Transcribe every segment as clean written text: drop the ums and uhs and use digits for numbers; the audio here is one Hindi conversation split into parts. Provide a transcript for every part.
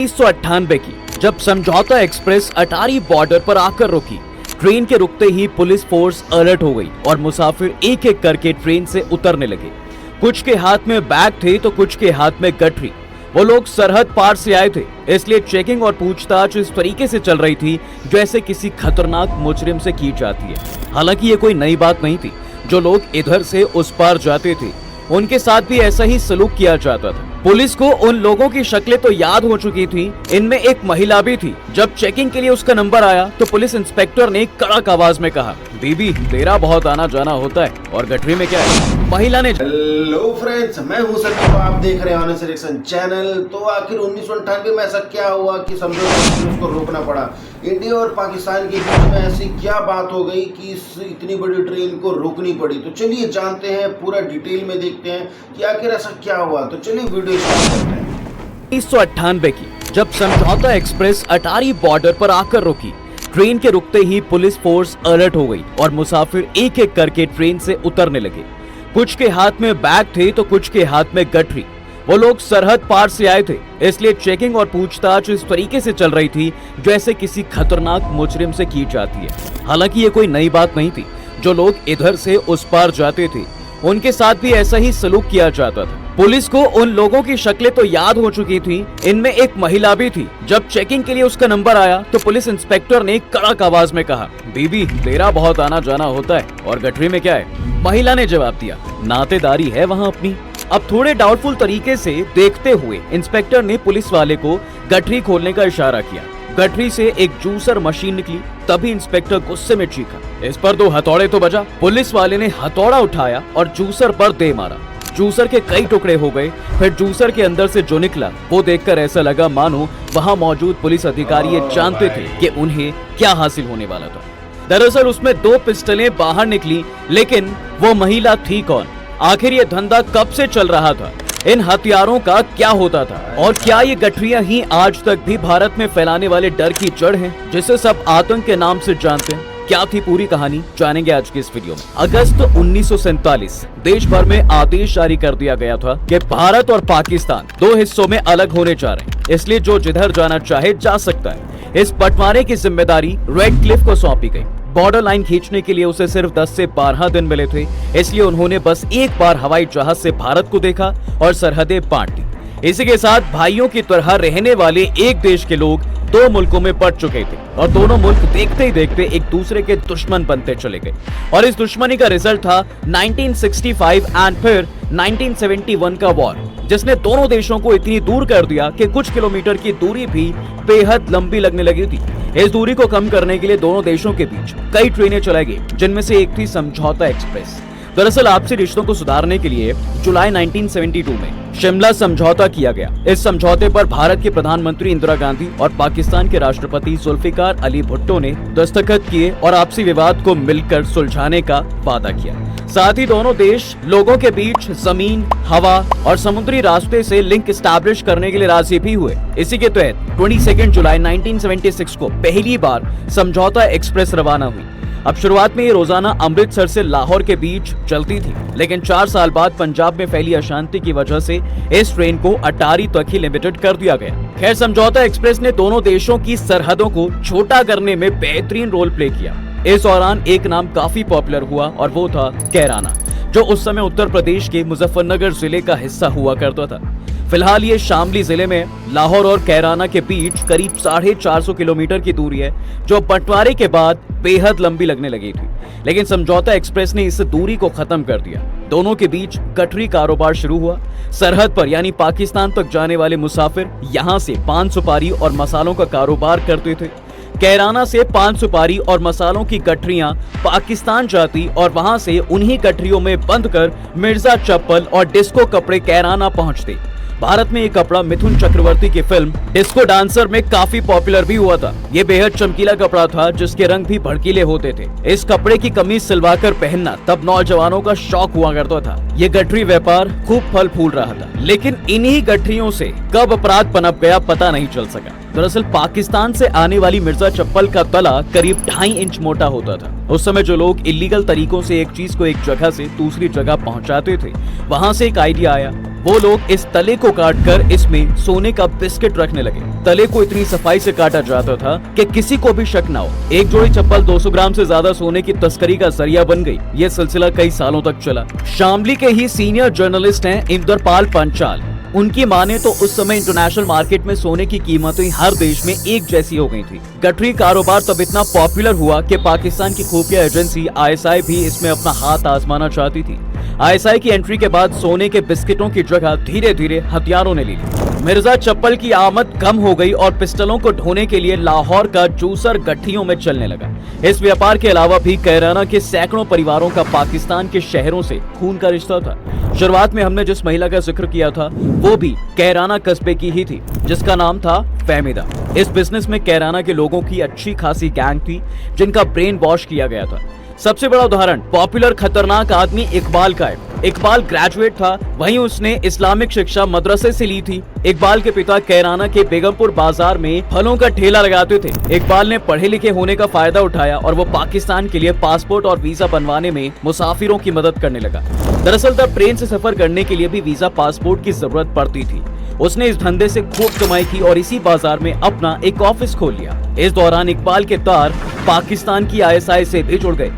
1998 की जब समझौता एक्सप्रेस अटारी बॉर्डर पर आकर रुकी, ट्रेन के रुकते ही पुलिस फोर्स अलर्ट हो गई और मुसाफिर एक एक करके ट्रेन से उतरने लगे। कुछ के हाथ में बैग थे तो कुछ के हाथ में गठरी। वो लोग सरहद पार से आए थे, इसलिए चेकिंग और पूछताछ इस तरीके से चल रही थी जैसे किसी खतरनाक मुजरिम से की जाती है। हालांकि ये कोई नई बात नहीं थी, जो लोग इधर से उस पार जाते थे उनके साथ भी ऐसा ही सलूक किया जाता था। पुलिस को उन लोगों की शक्लें तो याद हो चुकी थी, इनमें एक महिला भी थी। जब चेकिंग के लिए उसका नंबर आया तो पुलिस इंस्पेक्टर ने कड़क आवाज में कहा, बीबी तेरा बहुत आना जाना होता है और गठरी में क्या है। महिला ने हेलो फ्रेंड्स, मैं हूं सचिन, आप देख रहे हैं ऑनेस्ट रिएक्शन चैनल। तो आखिर 1998 में ऐसा क्या हुआ कि समझौता उसको रोकना पड़ा? इंडिया और पाकिस्तान के बीच में ऐसी क्या बात हो गई कि इस इतनी बड़ी ट्रेन को रोकनी पड़ी? तो चलिए जानते हैं, पूरा डिटेल में देखते हैं कि आखिर ऐसा क्या हुआ। तो चलिए वीडियो स्टार्ट करते हैं। 1998 की जब समझौता एक्सप्रेस अटारी बॉर्डर पर आकर रुकी, ट्रेन के रुकते ही पुलिस फोर्स अलर्ट हो गई और मुसाफिर एक एक करके ट्रेन से उतरने लगे। कुछ के हाथ में बैग थे तो कुछ के हाथ में गठरी। वो लोग सरहद पार से आए थे, इसलिए चेकिंग और पूछताछ इस तरीके से चल रही थी जैसे किसी खतरनाक मुजरिम से की जाती है। हालांकि ये कोई नई बात नहीं थी, जो लोग इधर से उस पार जाते थे उनके साथ भी ऐसा ही सलूक किया जाता था। पुलिस को उन लोगों की शक्लें तो याद हो चुकी थी, इनमें एक महिला भी थी। जब चेकिंग के लिए उसका नंबर आया तो पुलिस इंस्पेक्टर ने कड़क आवाज में कहा, बीबी तेरा बहुत आना जाना होता है और गठरी में क्या है। महिला ने जवाब दिया, नातेदारी है वहाँ अपनी। अब थोड़े डाउटफुल तरीके से देखते हुए इंस्पेक्टर ने पुलिस वाले को गठरी खोलने का इशारा किया। गठरी से एक जूसर मशीन निकली। तभी इंस्पेक्टर गुस्से में चीखा, इस पर 2 हथौड़े तो बजा। पुलिस वाले ने हथौड़ा उठाया और जूसर पर दे मारा। जूसर के कई टुकड़े हो गए। फिर जूसर के अंदर से जो निकला वो देखकर ऐसा लगा मानो वहाँ मौजूद पुलिस अधिकारी ये जानते थे कि उन्हें क्या हासिल होने वाला था। दरअसल उसमें 2 पिस्टलें बाहर निकली, लेकिन वो महिला थी कौन? आखिर ये धंधा कब से चल रहा था? इन हथियारों का क्या होता था? और क्या ये गठरियां ही आज तक भी भारत में फैलाने वाले डर की जड़ हैं, जिसे सब आतंक के नाम से जानते हैं? क्या थी पूरी कहानी, जानेंगे आज की इस वीडियो में। अगस्त 1947 देश भर में आदेश जारी कर दिया गया था कि भारत और पाकिस्तान 2 हिस्सों में अलग होने जा रहे हैं, इसलिए जो जिधर जाना चाहे जा सकता है। इस बंटवारे की जिम्मेदारी रेड क्लिफ को सौंपी गई। बॉर्डर लाइन खींचने के लिए उसे सिर्फ 10 से 12 दिन मिले थे, इसलिए उन्होंने बस एक बार हवाई जहाज से भारत को देखा और सरहदें बांट दी। इसी के साथ भाइयों की तरह रहने वाले एक देश के लोग 2 मुल्कों में पड़ चुके थे और दोनों मुल्क देखते ही देखते एक दूसरे के दुश्मन बनते चले गए। और इस दुश्मनी का रिजल्ट था 1965 एंड फिर 1971 का वॉर, जिसने दोनों देशों को इतनी दूर कर दिया कि कुछ किलोमीटर की दूरी भी बेहद लंबी लगने लगी थी। इस दूरी को कम करने के लिए दोनों देशों के बीच कई ट्रेनें चलाई गई, जिनमें से एक थी समझौता एक्सप्रेस। दरअसल आपसी रिश्तों को सुधारने के लिए जुलाई 1972 में शिमला समझौता किया गया। इस समझौते पर भारत के प्रधानमंत्री इंदिरा गांधी और पाकिस्तान के राष्ट्रपति जुल्फिकार अली भुट्टो ने दस्तखत किए और आपसी विवाद को मिलकर सुलझाने का वादा किया। साथ ही दोनों देश लोगों के बीच जमीन, हवा और समुद्री रास्ते से लिंक एस्टैब्लिश करने के लिए राजी भी हुए। इसी के तहत 22 जुलाई 1976 को पहली बार समझौता एक्सप्रेस रवाना हुई। अब शुरुआत में ये रोजाना अमृतसर से लाहौर के बीच चलती थी, लेकिन 4 साल बाद पंजाब में फैली अशांति की वजह से इस ट्रेन को अटारी तक ही लिमिटेड कर दिया गया। खैर, समझौता एक्सप्रेस ने दोनों देशों की सरहदों को छोटा करने में बेहतरीन रोल प्ले किया। इस दौरान एक नाम काफी पॉपुलर हुआ और वो था कैराना, जो उस समय उत्तर प्रदेश के मुजफ्फरनगर जिले का हिस्सा हुआ करता था। फिलहाल ये शामली जिले में लाहौर और कैराना के बीच करीब 450 किलोमीटर की दूरी है, जो बंटवारे के बाद बेहद लंबी लगने लगी थी। लेकिन समझौता एक्सप्रेस ने इस दूरी को खत्म कर दिया। दोनों के बीच गठरी कारोबार शुरू हुआ। सरहद पर यानी पाकिस्तान तक जाने वाले मुसाफिर यहाँ से पान सुपारी और मसालों का कारोबार करते थे। कैराना से पान सुपारी और मसालों की गठरियां पाकिस्तान जाती और वहां से उन्हीं गठरियों में बंद कर मिर्जा चप्पल और डिस्को कपड़े कैराना पहुंचते। भारत में ये कपड़ा मिथुन चक्रवर्ती की फिल्म डिस्को डांसर में काफी पॉपुलर भी हुआ था। ये बेहद चमकीला कपड़ा था, जिसके रंग भी भड़कीले होते थे। इस कपड़े की कमीज सिलवाकर पहनना तब नौजवानों का शौक हुआ करता था। ये गठरी व्यापार खूब फल फूल रहा था, लेकिन इन्हीं गठरियों से कब अपराध पनप गया पता नहीं चल सका। दरअसल पाकिस्तान से आने वाली मिर्जा चप्पल का तला करीब 2.5 इंच मोटा होता था। उस समय जो लोग इलीगल तरीकों से एक चीज को एक जगह से दूसरी जगह पहुंचाते थे, वहां से एक आइडिया आया वो लोग इस तले को काटकर इसमें सोने का बिस्किट रखने लगे। तले को इतनी सफाई से काटा जाता था कि किसी को भी शक ना हो। एक जोड़ी चप्पल 200 ग्राम से ज्यादा सोने की तस्करी का जरिया बन गई। ये सिलसिला कई सालों तक चला। शामली के ही सीनियर जर्नलिस्ट हैं इंद्रपाल पंचाल। उनकी माने तो उस समय इंटरनेशनल मार्केट में सोने की कीमतें हर देश में एक जैसी हो गई थी। गठरी कारोबार तब इतना पॉपुलर हुआ कि पाकिस्तान की खुफिया एजेंसी ISI भी इसमें अपना हाथ आजमाना चाहती थी। ISI की एंट्री के बाद सोने के बिस्किटों की जगह धीरे धीरे हथियारों ने ले ली। मिर्जा चप्पल की आमद कम हो गई और पिस्टलों को ढोने के लिए लाहौर का जूसर गठियों में चलने लगा। इस व्यापार के अलावा भी कैराना के सैकड़ों परिवारों का पाकिस्तान के शहरों से खून का रिश्ता था। शुरुआत में हमने जिस महिला का जिक्र किया था वो भी कैराना कस्बे की ही थी, जिसका नाम था फहमीदा। इस बिजनेस में कैराना के लोगों की अच्छी खासी गैंग थी जिनका ब्रेन वॉश किया गया था। सबसे बड़ा उदाहरण पॉपुलर खतरनाक आदमी इकबाल का है। इकबाल ग्रेजुएट था, वहीं उसने इस्लामिक शिक्षा मदरसे से ली थी। इकबाल के पिता कैराना के बेगमपुर बाजार में फलों का ठेला लगाते थे। इकबाल ने पढ़े लिखे होने का फायदा उठाया और वो पाकिस्तान के लिए पासपोर्ट और वीजा बनवाने में मुसाफिरों की मदद करने लगा। दरअसल तब ट्रेन से सफर करने के लिए भी वीजा पासपोर्ट की जरूरत पड़ती थी। उसने इस धंधे से खूब कमाई की और इसी बाजार में अपना एक ऑफिस खोल लिया। इस दौरान इकबाल के तार पाकिस्तान की ISI से भी जुड़ गए।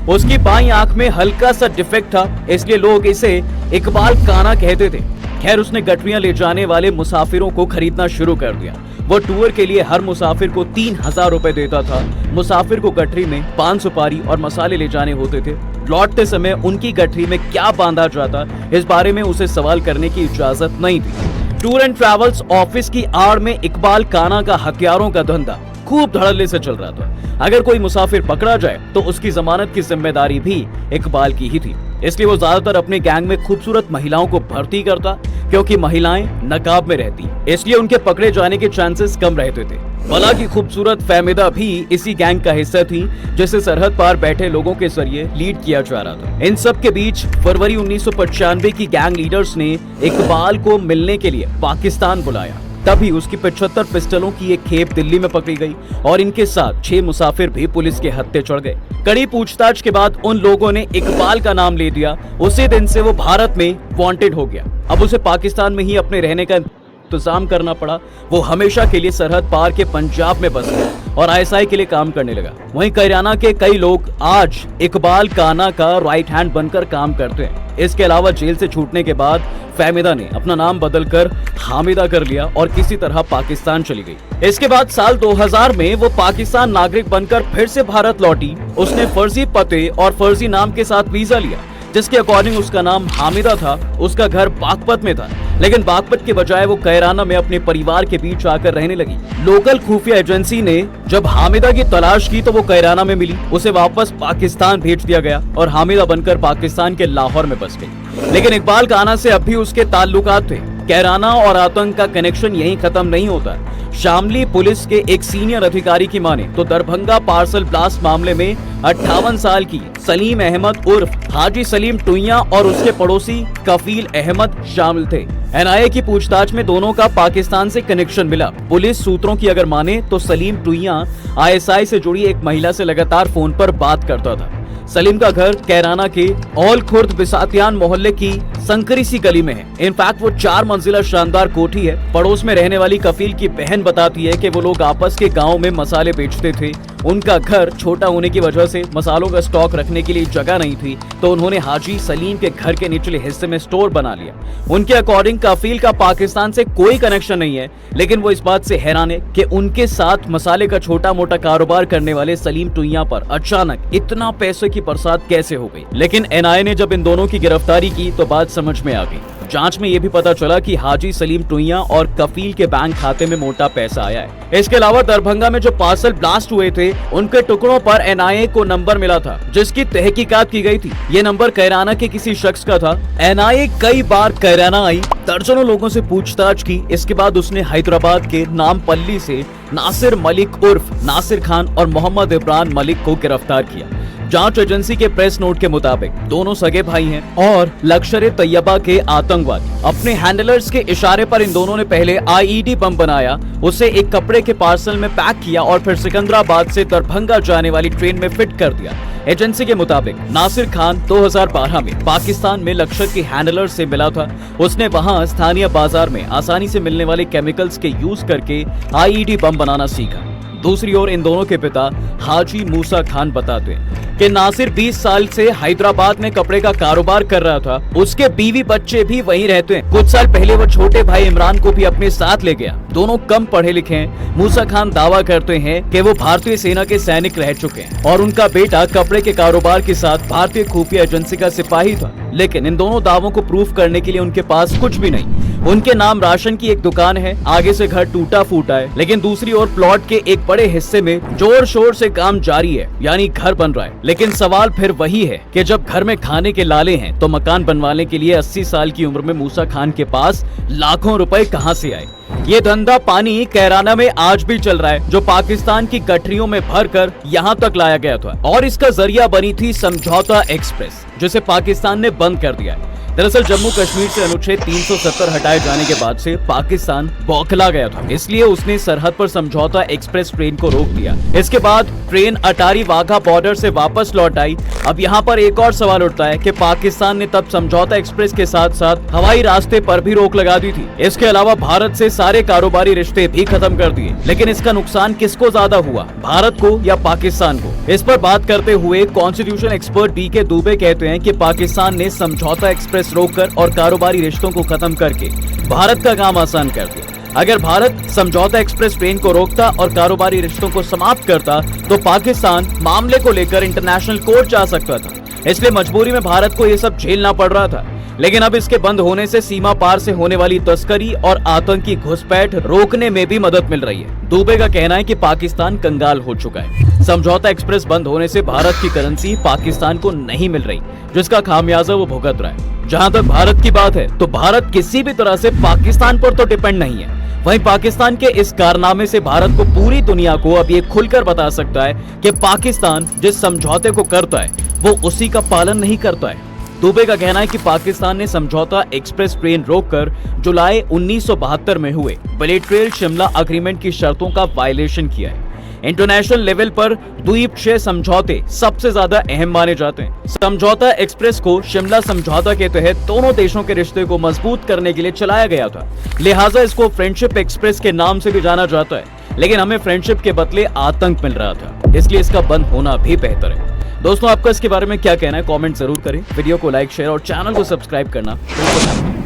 उसकी बाईं आंख में हल्का सा डिफेक्ट था, इसलिए लोग इसे इकबाल काना कहते थे। खैर, उसने गठरियां ले जाने वाले मुसाफिरों को खरीदना शुरू कर दिया। वो टूर के लिए हर मुसाफिर को 3000 रुपए देता था। मुसाफिर को गठरी में पान सुपारी और मसाले ले जाने होते थे। लौटते समय उनकी गठरी में क्या बांधा जाता, इस बारे में उसे सवाल करने की इजाजत नहीं थी। टूर एंड ट्रैवल्स ऑफिस की आड़ में इकबाल काना का हथियारों का धंधा खूब धड़ल्ले से चल रहा था। अगर कोई मुसाफिर पकड़ा जाए तो उसकी जमानत की जिम्मेदारी भी इकबाल की ही थी। इसलिए वो ज्यादातर अपने गैंग में खूबसूरत महिलाओं को भर्ती करता, क्योंकि महिलाएं नकाब में रहती, इसलिए उनके पकड़े जाने के चांसेस कम रहते थे। भला की खूबसूरत फहमीदा भी इसी गैंग का हिस्सा थी, जिसे सरहद पार बैठे लोगों के जरिए लीड किया जा रहा था। इन सब के बीच फरवरी 1995 की गैंग लीडर्स ने इकबाल को मिलने के लिए पाकिस्तान बुलाया। तभी उसकी 75 पिस्टलों की एक खेप दिल्ली में पकड़ी गई और इनके साथ 6 मुसाफिर भी पुलिस के हत्थे चढ़ गए। कड़ी पूछताछ के बाद उन लोगों ने इकबाल का नाम ले दिया। उसी दिन से वो भारत में वांटेड हो गया। अब उसे पाकिस्तान में ही अपने रहने का इंतजाम करना पड़ा। वो हमेशा के लिए सरहद पार के पंजाब में बस गया और ISI के लिए काम करने लगा। वहीं कैराना के कई लोग आज इकबाल काना का राइट हैंड बनकर काम करते हैं। इसके अलावा जेल से छूटने के बाद फहमीदा ने अपना नाम बदलकर हामिदा कर लिया और किसी तरह पाकिस्तान चली गई। इसके बाद साल 2000 में वो पाकिस्तान नागरिक बनकर फिर से भारत लौटी। उसने फर्जी पते और फर्जी नाम के साथ वीजा लिया, जिसके अकॉर्डिंग उसका नाम हामिदा था। उसका घर बागपत में था, लेकिन बागपत के बजाय वो कैराना में अपने परिवार के बीच आकर रहने लगी। लोकल खुफिया एजेंसी ने जब हामिदा की तलाश की तो वो कैराना में मिली। उसे वापस पाकिस्तान भेज दिया गया और हामिदा बनकर पाकिस्तान के लाहौर में बस गई। लेकिन इकबाल काना से अब भी उसके ताल्लुकात थे। कैराना और आतंक का कनेक्शन यहीं खत्म नहीं होता। शामली पुलिस के एक सीनियर अधिकारी की माने तो दरभंगा पार्सल ब्लास्ट मामले में 58 साल की सलीम अहमद उर्फ हाजी सलीम टुइया और उसके पड़ोसी कफील अहमद शामिल थे। NIA की पूछताछ में दोनों का पाकिस्तान से कनेक्शन मिला। पुलिस सूत्रों की अगर माने तो सलीम टुइया ISI से जुड़ी एक महिला से लगातार फोन पर बात करता था। सलीम का घर कैराना के औल खुर्द बिसातियान मोहल्ले की संकरी सी गली में है। इनफैक्ट वो 4 मंजिला शानदार कोठी है। पड़ोस में रहने वाली कफील की बहन बताती है कि वो लोग आपस के गांव में मसाले बेचते थे। उनका घर छोटा होने की वजह से मसालों का स्टॉक रखने के लिए जगह नहीं थी, तो उन्होंने हाजी सलीम के घर के निचले हिस्से में स्टोर बना लिया। उनके अकॉर्डिंग कफील का पाकिस्तान से कोई कनेक्शन नहीं है, लेकिन वो इस बात से हैरान है कि उनके साथ मसाले का छोटा मोटा कारोबार करने वाले सलीम टुइया पर अचानक इतना पैसे की बरसात कैसे हो गई। लेकिन NIA ने जब इन दोनों की गिरफ्तारी की तो बात समझ में आ गई। जांच में यह भी पता चला कि हाजी सलीम टुइया और कफील के बैंक खाते में मोटा पैसा आया है। इसके अलावा दरभंगा में जो पार्सल ब्लास्ट हुए थे उनके टुकड़ों पर NIA को नंबर मिला था, जिसकी तहकीकात की गई थी। ये नंबर कैराना के किसी शख्स का था। NIA कई बार कैराना आई, दर्जनों लोगों से पूछताछ की। इसके बाद उसने हैदराबाद के नामपल्ली से नासिर मलिक उर्फ नासिर खान और मोहम्मद इमरान मलिक को गिरफ्तार किया। जांच एजेंसी के प्रेस नोट के मुताबिक दोनों सगे भाई हैं और लश्कर-ए-तैयबा के आतंकवादी। अपने हैंडलर्स के इशारे पर इन दोनों ने पहले IED बम बनाया, उसे एक कपड़े के पार्सल में पैक किया और फिर सिकंदराबाद से दरभंगा जाने वाली ट्रेन में फिट कर दिया। एजेंसी के मुताबिक नासिर खान 2012 में पाकिस्तान में लश्कर के हैंडलर से मिला था। उसने वहां स्थानीय बाजार में आसानी से मिलने वाले केमिकल्स के यूज करके आईईडी बम बनाना सीखा। दूसरी ओर इन दोनों के पिता हाजी मूसा खान बताते हैं कि नासिर 20 साल से हैदराबाद में कपड़े का कारोबार कर रहा था। उसके बीवी बच्चे भी वहीं रहते हैं। कुछ साल पहले वो छोटे भाई इमरान को भी अपने साथ ले गया। दोनों कम पढ़े लिखे हैं। मूसा खान दावा करते हैं कि वो भारतीय सेना के सैनिक रह चुके हैं और उनका बेटा कपड़े के कारोबार के साथ भारतीय खुफिया एजेंसी का सिपाही था। लेकिन इन दोनों दावों को प्रूफ करने के लिए उनके पास कुछ भी नहीं। उनके नाम राशन की एक दुकान है, आगे से घर टूटा फूटा है, लेकिन दूसरी ओर प्लॉट के एक बड़े हिस्से में जोर शोर से काम जारी है, यानी घर बन रहा है। लेकिन सवाल फिर वही है कि जब घर में खाने के लाले हैं तो मकान बनवाने के लिए 80 साल की उम्र में मूसा खान के पास लाखों रुपए कहां से आए। ये धंधा पानी कैराना में आज भी चल रहा है, जो पाकिस्तान की गठरियों में भरकर यहाँ तक लाया गया था और इसका जरिया बनी थी समझौता एक्सप्रेस, जिसे पाकिस्तान ने बंद कर दिया है। दरअसल जम्मू कश्मीर से अनुच्छेद 370 हटाए जाने के बाद से पाकिस्तान बौखला गया था, इसलिए उसने सरहद पर समझौता एक्सप्रेस ट्रेन को रोक दिया। इसके बाद ट्रेन अटारी वाघा बॉर्डर से वापस लौट आई। अब यहाँ पर एक और सवाल उठता है कि पाकिस्तान ने तब समझौता एक्सप्रेस के साथ साथ हवाई रास्ते पर भी रोक लगा दी थी। इसके अलावा भारत से सारे कारोबारी रिश्ते भी खत्म कर दिए। लेकिन इसका नुकसान किसको ज्यादा हुआ, भारत को या पाकिस्तान को? इस पर बात करते हुए कॉन्स्टिट्यूशन एक्सपर्ट DK दुबे कहते हैं कि पाकिस्तान ने समझौता एक्सप्रेस रोककर और कारोबारी रिश्तों को खत्म करके भारत का काम आसान कर दिया। अगर भारत समझौता एक्सप्रेस ट्रेन को रोकता और कारोबारी रिश्तों को समाप्त करता तो पाकिस्तान मामले को लेकर इंटरनेशनल कोर्ट जा सकता था। इसलिए मजबूरी में भारत को ये सब झेलना पड़ रहा था। लेकिन अब इसके बंद होने से सीमा पार से होने वाली तस्करी और आतंकी घुसपैठ रोकने में भी मदद मिल रही है। दुबे का कहना है कि पाकिस्तान कंगाल हो चुका है। समझौता एक्सप्रेस बंद होने से भारत की करेंसी पाकिस्तान को नहीं मिल रही, जिसका खामियाजा वो भुगत रहा है। जहां तक भारत की बात है तो भारत किसी भी तरह से पाकिस्तान पर तो डिपेंड नहीं है। वहीं पाकिस्तान के इस कारनामे से भारत को पूरी दुनिया को अब ये खुलकर बता सकता है कि पाकिस्तान जिस समझौते को करता है वो उसी का पालन नहीं करता है। दुबे का कहना है कि पाकिस्तान ने समझौता एक्सप्रेस ट्रेन रोककर जुलाई 1972 में हुए बिलेटरल शिमला एग्रीमेंट की शर्तों का वायलेशन किया है। इंटरनेशनल लेवल पर द्वीपक्षीय समझौते सबसे ज्यादा अहम माने जाते हैं। समझौता एक्सप्रेस को शिमला समझौता के तहत दोनों देशों के रिश्ते को मजबूत करने के लिए चलाया गया था, लिहाजा इसको फ्रेंडशिप एक्सप्रेस के नाम से भी जाना जाता है। लेकिन हमें फ्रेंडशिप के बदले आतंक मिल रहा था, इसलिए इसका बंद होना भी बेहतर है। दोस्तों, आपका इसके बारे में क्या कहना है? कमेंट जरूर करें। वीडियो को लाइक, शेयर और चैनल को सब्सक्राइब करना बिल्कुल ना भूलें।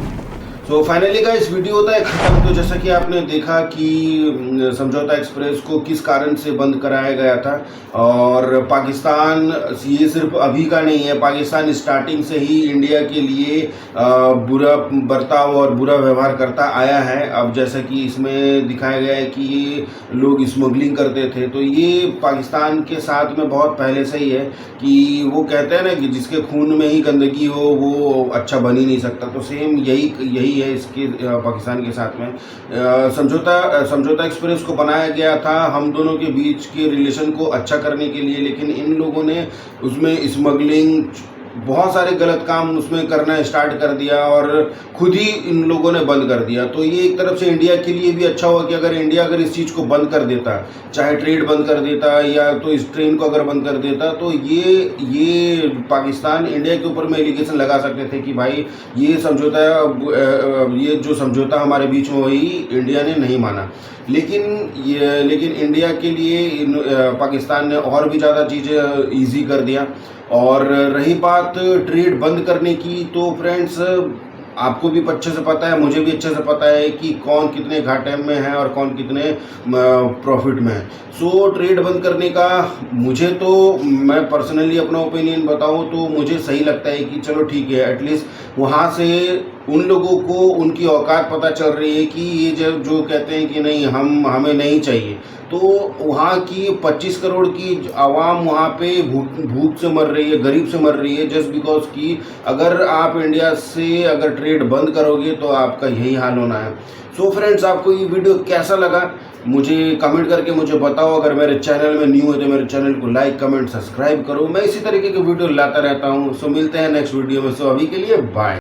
तो फाइनली का इस वीडियो होता है खत्म। तो जैसा कि आपने देखा कि समझौता एक्सप्रेस को किस कारण से बंद कराया गया था, और पाकिस्तान ये सिर्फ अभी का नहीं है, पाकिस्तान स्टार्टिंग से ही इंडिया के लिए बुरा बर्ताव और बुरा व्यवहार करता आया है। अब जैसा कि इसमें दिखाया गया है कि ये लोग स्मगलिंग करते थे, तो ये पाकिस्तान के साथ में बहुत पहले से ही है कि वो कहते हैं ना कि जिसके खून में ही गंदगी हो वो अच्छा बन ही नहीं सकता। तो सेम यही है इसके पाकिस्तान के साथ में। समझौता एक्सप्रेस को बनाया गया था हम दोनों के बीच के रिलेशन को अच्छा करने के लिए, लेकिन इन लोगों ने उसमें स्मगलिंग, बहुत सारे गलत काम उसमें करना स्टार्ट कर दिया और खुद ही इन लोगों ने बंद कर दिया। तो ये एक तरफ से इंडिया के लिए भी अच्छा हुआ कि अगर इंडिया इस चीज़ को बंद कर देता, चाहे ट्रेड बंद कर देता या तो इस ट्रेन को अगर बंद कर देता, तो ये पाकिस्तान इंडिया के ऊपर में एलिगेशन लगा सकते थे कि भाई ये जो समझौता हमारे बीच में हुई इंडिया ने नहीं माना। लेकिन इंडिया के लिए पाकिस्तान ने और भी ज़्यादा चीज़ें ईजी कर दिया। और रही बात ट्रेड बंद करने की, तो फ्रेंड्स आपको भी अच्छे से पता है, मुझे भी अच्छे से पता है कि कौन कितने घाटे में है और कौन कितने प्रॉफिट में है। सो ट्रेड बंद करने का मैं पर्सनली अपना ओपिनियन बताऊं तो मुझे सही लगता है कि चलो ठीक है, एटलीस्ट वहाँ से उन लोगों को उनकी औकात पता चल रही है कि ये जो कहते हैं कि नहीं हमें नहीं चाहिए, तो वहाँ की 25 करोड़ की आवाम वहाँ पे भूख से मर रही है, गरीब से मर रही है, जस्ट बिकॉज कि अगर आप इंडिया से अगर ट्रेड बंद करोगे तो आपका यही हाल होना है। सो फ्रेंड्स, आपको ये वीडियो कैसा लगा मुझे कमेंट करके मुझे बताओ। अगर मेरे चैनल में न्यू है तो मेरे चैनल को लाइक, कमेंट, सब्सक्राइब करो। मैं इसी तरीके के वीडियो लाता रहता हूँ। सो मिलते हैं नेक्स्ट वीडियो में। सो अभी के लिए बाय।